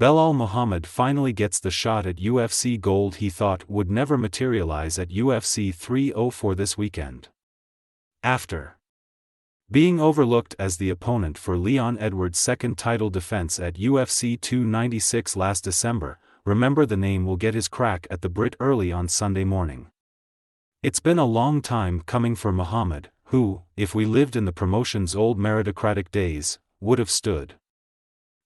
BELAL MUHAMMAD finally gets the shot at UFC gold he thought would never materialize at UFC 304 this weekend. After being overlooked as the opponent for Leon Edwards' second title defense at UFC 296 last December, remember the name will get his crack at the Brit early on Sunday morning. It's been a long time coming for Muhammad, who, if we lived in the promotion's old meritocratic days, would have stood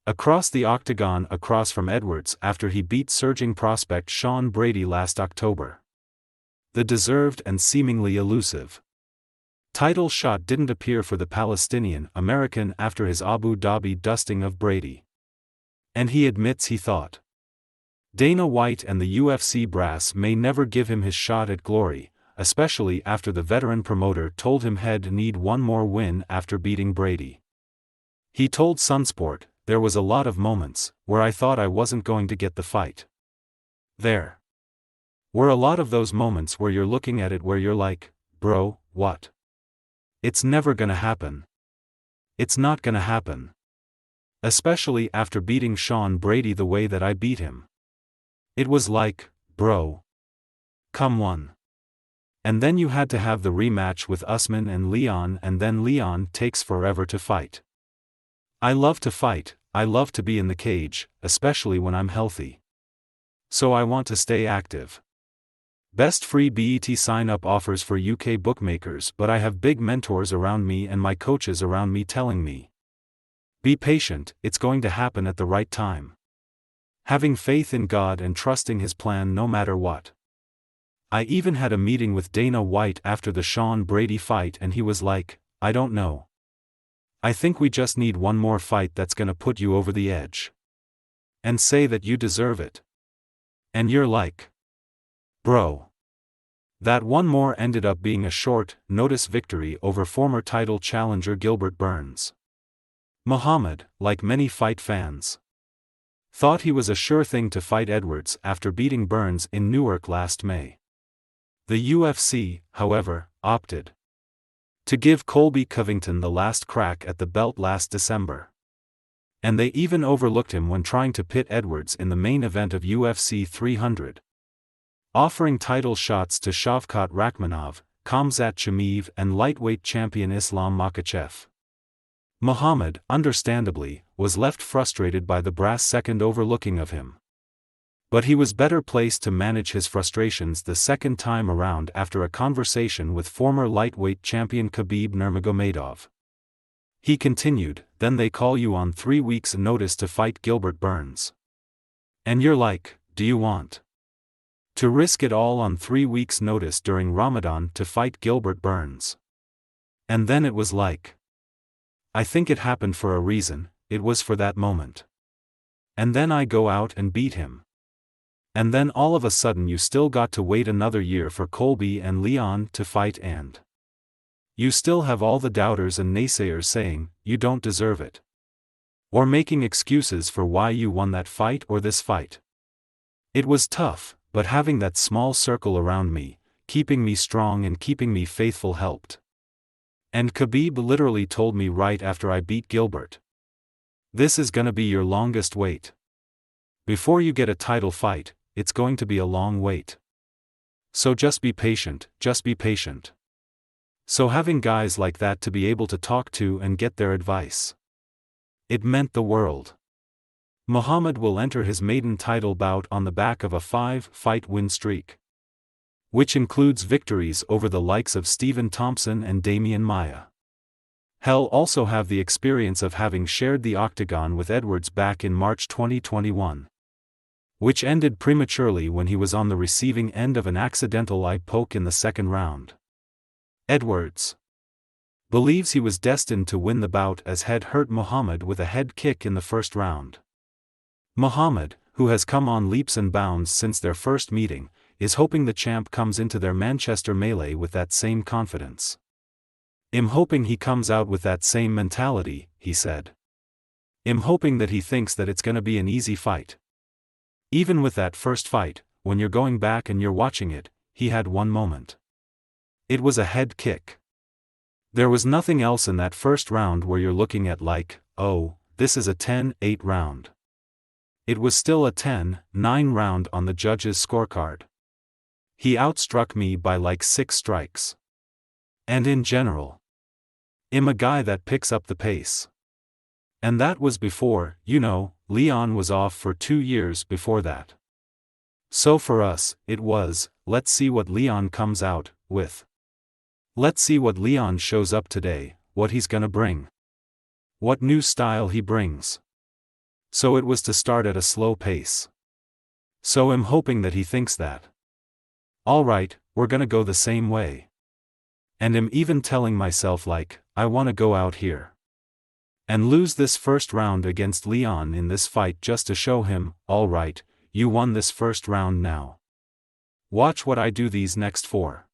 across the octagon across from Edwards after he beat surging prospect Sean Brady last October. The deserved and seemingly elusive title shot didn't appear for the Palestinian-American after his Abu Dhabi dusting of Brady. And he admits he thought Dana White and the UFC brass may never give him his shot at glory, especially after the veteran promoter told him he'd need one more win after beating Brady. He told Sunsport, "There was a lot of moments where I thought I wasn't going to get the fight. There were a lot of those moments where you're looking at it where you're like, bro, what? It's never gonna happen. It's not gonna happen. Especially after beating Sean Brady the way that I beat him. It was like, bro, come on. And then you had to have the rematch with Usman and Leon, and then Leon takes forever to fight. I love to fight, I love to be in the cage, especially when I'm healthy. So I want to stay active. Best free BET sign-up offers for UK bookmakers, but I have big mentors around me and my coaches around me telling me, be patient, it's going to happen at the right time. Having faith in God and trusting His plan no matter what. I even had a meeting with Dana White after the Sean Brady fight and he was like, I don't know. I think we just need one more fight that's gonna put you over the edge. And say that you deserve it. And you're like, bro. That one more ended up being a short notice victory over former title challenger Gilbert Burns. Muhammad, like many fight fans, thought he was a sure thing to fight Edwards after beating Burns in Newark last May. The UFC, however, opted to give Colby Covington the last crack at the belt last December. And they even overlooked him when trying to pit Edwards in the main event of UFC 300. Offering title shots to Shavkat Rakhmonov, Khamzat Chimaev and lightweight champion Islam Makhachev. Muhammad, understandably, was left frustrated by the brass second overlooking of him. But he was better placed to manage his frustrations the second time around after a conversation with former lightweight champion Khabib Nurmagomedov. He continued, then they call you on 3 weeks' notice to fight Gilbert Burns. And you're like, do you want to risk it all on 3 weeks' notice during Ramadan to fight Gilbert Burns? And then it was like, I think it happened for a reason, it was for that moment. And then I go out and beat him. And then all of a sudden you still got to wait another year for Colby and Leon to fight and you still have all the doubters and naysayers saying, you don't deserve it. Or making excuses for why you won that fight or this fight. It was tough, but having that small circle around me, keeping me strong and keeping me faithful helped. And Khabib literally told me right after I beat Gilbert, this is gonna be your longest wait. Before you get a title fight, it's going to be a long wait. So just be patient, just be patient. So having guys like that to be able to talk to and get their advice, it meant the world. Muhammad will enter his maiden title bout on the back of a 5-fight win streak, which includes victories over the likes of Stephen Thompson and Damian Maia. He'll also have the experience of having shared the octagon with Edwards back in March 2021. Which ended prematurely when he was on the receiving end of an accidental eye poke in the second round. Edwards believes he was destined to win the bout as head hurt Muhammad with a head kick in the first round. Muhammad, who has come on leaps and bounds since their first meeting, is hoping the champ comes into their Manchester melee with that same confidence. I'm hoping he comes out with that same mentality, he said. I'm hoping that he thinks that it's gonna be an easy fight. Even with that first fight, when you're going back and you're watching it, he had one moment. It was a head kick. There was nothing else in that first round where you're looking at like, oh, this is a 10-8 round. It was still a 10-9 round on the judge's scorecard. He outstruck me by like 6 strikes. And in general, I'm a guy that picks up the pace. And that was before, Leon was off for 2 years before that. So for us, it was, let's see what Leon comes out with. Let's see what Leon shows up today, what he's gonna bring. What new style he brings. So it was to start at a slow pace. So I'm hoping that he thinks that. Alright, we're gonna go the same way. And I'm even telling myself like, I wanna go out here and lose this first round against Leon in this fight just to show him, alright, you won this first round now. Watch what I do these next 4.